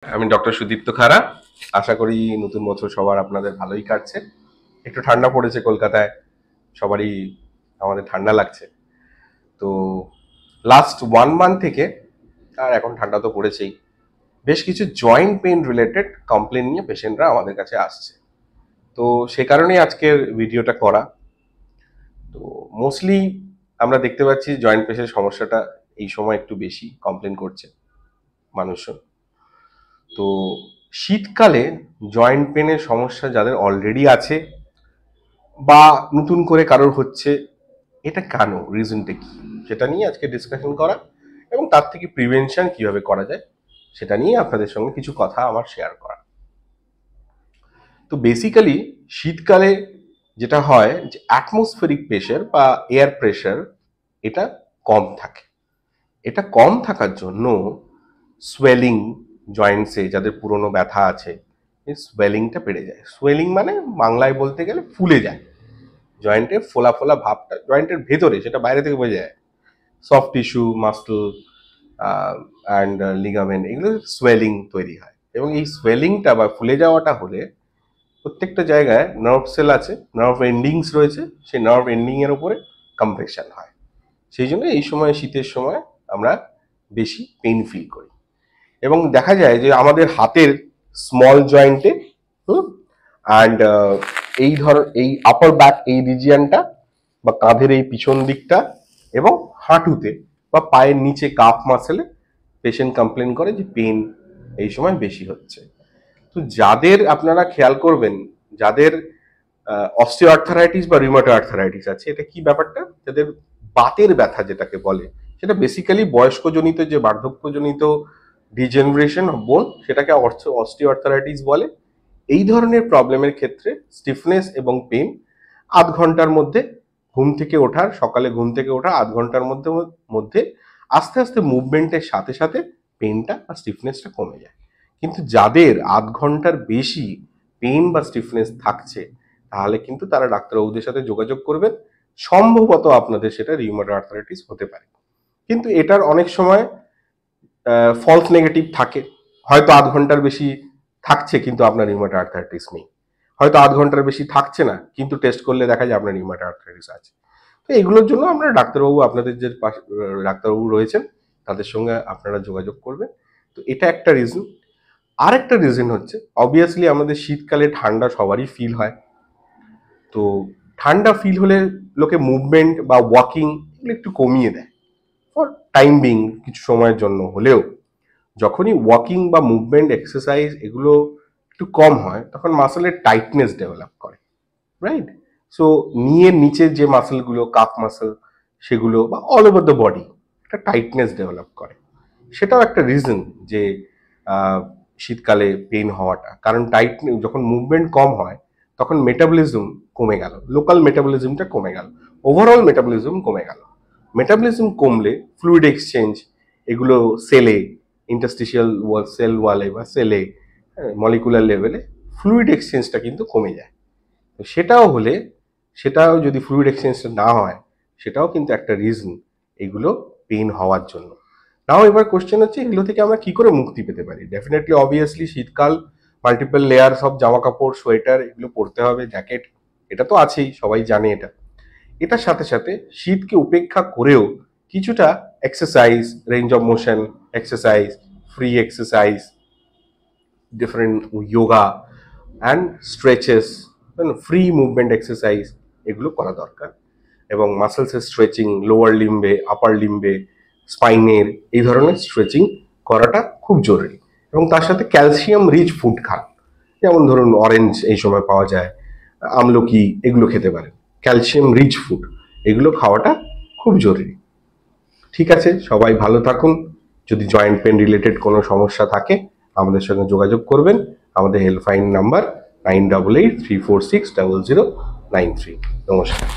আমি ডক্টর সুদীপ্ত খাড়া। আশা করি নতুন বছর সবার আপনাদের ভালোই কাটছে। একটু ঠান্ডা পড়েছে কলকাতায়, সবারই আমাদের ঠান্ডা লাগছে। তো লাস্ট 1 মান্থ থেকে, আর এখন ঠান্ডা তো পড়েছেই, বেশ কিছু জয়েন্ট পেইন রিলেটেড কমপ্লেন নিয়ে পেশেন্টরা আমাদের কাছে আসছে। তো সে কারণেই আজকের ভিডিওটা করা। তো মোস্টলি আমরা দেখতে পাচ্ছি জয়েন্ট পেশের সমস্যাটা এই সময় একটু বেশি কমপ্লেন করছে মানুষজন। তো শীতকালে জয়েন্ট পেনের সমস্যা যাদের অলরেডি আছে বা নতুন করে কারোর হচ্ছে, এটা কেন, রিজনটা কি, সেটা নিয়ে আজকে ডিসকাশন করা এবং তার থেকে প্রিভেনশন কিভাবে করা যায় সেটা নিয়ে আপনাদের সঙ্গে কিছু কথা আমার শেয়ার করা। তো বেসিক্যালি শীতকালে যেটা হয় যে অ্যাটমসফেরিক প্রেশার বা এয়ার প্রেশার এটা কম থাকে। এটা কম থাকার জন্য সোয়েলিং, জয়েন্টসে যাদের পুরনো ব্যথা আছে, এই সোয়েলিংটা বেড়ে যায়। সোয়েলিং মানে বাংলায় বলতে গেলে ফুলে যায়। জয়েন্টে ফোলা ফোলা ভাবটা জয়েন্টের ভেতরে, সেটা বাইরে থেকে বোঝা যায়। Soft tissue, muscle and ligament, এগুলো সোয়েলিং তৈরি হয়। এবং এই সোয়েলিংটা বা ফুলে যাওয়াটা হলে প্রত্যেকটা জায়গায় নার্ভ সেল আছে, নার্ভ এন্ডিংস রয়েছে, সেই নার্ভ এন্ডিং এর উপরে কম্প্রেশন হয়। সেই জন্য এই সময়, শীতের সময় আমরা বেশি পেইন ফিল করি। এবং দেখা যায় যে আমাদের হাতের স্মল জয়েন্টে অ্যান্ড এই আপার ব্যাক এই রিজিয়নটা বা কাঁধের এই পিছন দিকটা এবং হাঁটুতে বা পায়ের নিচে কাফ মাসেলে পেশেন্ট কমপ্লেন করে যে পেন এই সময় বেশি হচ্ছে। তো যাদের আপনারা খেয়াল করবেন, যাদের অস্টিওআর্থারাইটিস বা রিউমাটয়েড আর্থারাইটিস আছে, এটা কি ব্যাপারটা, যাদের বাতের ব্যথা যেটাকে বলে, সেটা বেসিক্যালি বয়স্কজনিত যে বার্ধক্যজনিত ডিজেনারেশন অফ বোন, সেটাকে অস্টিওআর্থারাইটিস বলে। এই ধরনের প্রবলেমের ক্ষেত্রে স্টিফনেস এবং পেন 0.5 ঘন্টার মধ্যে ঘুম থেকে ওঠার, সকালে ঘুম থেকে ওঠা 0.5 ঘন্টার মধ্যে আস্তে আস্তে মুভমেন্টের সাথে সাথে পেনটা বা স্টিফনেসটা কমে যায়। কিন্তু যাদের 0.5 ঘন্টার বেশি পেন বা স্টিফনেস থাকছে, তাহলে কিন্তু তারা ডাক্তারবাবুদের সাথে যোগাযোগ করবেন। সম্ভবত আপনাদের সেটা রিউমাটয়েড আর্থারাইটিস হতে পারে। কিন্তু এটার অনেক সময় ফলস নেগেটিভ থাকে। হয়তো 0.5 ঘন্টার বেশি থাকছে কিন্তু আপনার রিউমাটয়েড আর্থারাইটিস নেই, হয়তো 0.5 ঘন্টার বেশি থাকছে না কিন্তু টেস্ট করলে দেখা যায় আপনার রিউমাটয়েড আর্থারাইটিস আছে। তো এগুলোর জন্য আমরা ডাক্তারবাবু, আপনাদের যে ডাক্তারবাবু রয়েছেন তাদের সঙ্গে আপনারা যোগাযোগ করবেন। তো এটা একটা রিজন। আর একটা রিজন হচ্ছে, অবভিয়াসলি আমাদের শীতকালে ঠান্ডা সবারই ফিল হয়। তো ঠান্ডা ফিল হলে লোকে মুভমেন্ট বা ওয়াকিং এগুলো একটু কমিয়ে দেয় ফর টাইম বিং, কিছু সময়ের জন্য হলেও। যখনই ওয়াকিং বা মুভমেন্ট এক্সারসাইজ এগুলো একটু কম হয়, তখন মাসেলের টাইটনেস ডেভেলপ করে, রাইট? সো নিচের যে মাসেলগুলো, কাফ মাসেল, সেগুলো বা অল ওভার দ্য বডি একটা টাইটনেস ডেভেলপ করে। সেটাও একটা রিজন যে শীতকালে পেইন হওয়াটা। কারণ যখন মুভমেন্ট কম হয় তখন মেটাবলিজম কমে গেল, লোকাল মেটাবলিজমটা কমে গেল, ওভারঅল মেটাবলিজম কমে গেল। মেটাবলিজম কমলে ফ্লুইড এক্সচেঞ্জ এগুলো সেলে, ইন্টারস্টিশিয়াল সেল ওয়ালে বা সেলে, মলিকুলার লেভেলে ফ্লুইড এক্সচেঞ্জটা কিন্তু কমে যায়। তো সেটাও যদি ফ্লুইড এক্সচেঞ্জটা না হয়, সেটাও কিন্তু একটা রিজন এগুলো পেইন হওয়ার জন্য। নাও এবার কোশ্চেন হচ্ছে, এগুলো থেকে আমরা কি করে মুক্তি পেতে পারি? ডেফিনেটলি অবভিয়াসলি শীতকাল, মাল্টিপল লেয়ার সব জামা কাপড়, সোয়েটার এগুলো পরতে হবে, জ্যাকেট, এটা তো আছেই, সবাই জানে এটা। এটার সাথে সাথে শীতকে উপেক্ষা করেও কিছুটা exercise, range of motion exercise, free exercise, different yoga and stretches, free movement exercise এগুলো করা দরকার। এবং মাসেলসের স্ট্রেচিং, লোয়ার লিম্বে, আপার লিম্বে, স্পাইনের, এই ধরনের স্ট্রেচিং করাটা খুব জরুরি। এবং তার সাথে ক্যালসিয়াম রিচ ফুড খান, যেমন ধরুন অরেঞ্জ এই সময় পাওয়া যায়, আমলকি, এগুলো খেতে পারেন। ক্যালসিয়াম রিচ ফুড এগুলো খাওয়াটা খুব জরুরি। ঠিক আছে, সবাই ভালো থাকুন। যদি জয়েন্ট পেন রিলেটেড কোনো সমস্যা থাকে আমাদের সঙ্গে যোগাযোগ করবেন। আমাদের হেল্পলাইন নাম্বার 9883460093। নমস্কার।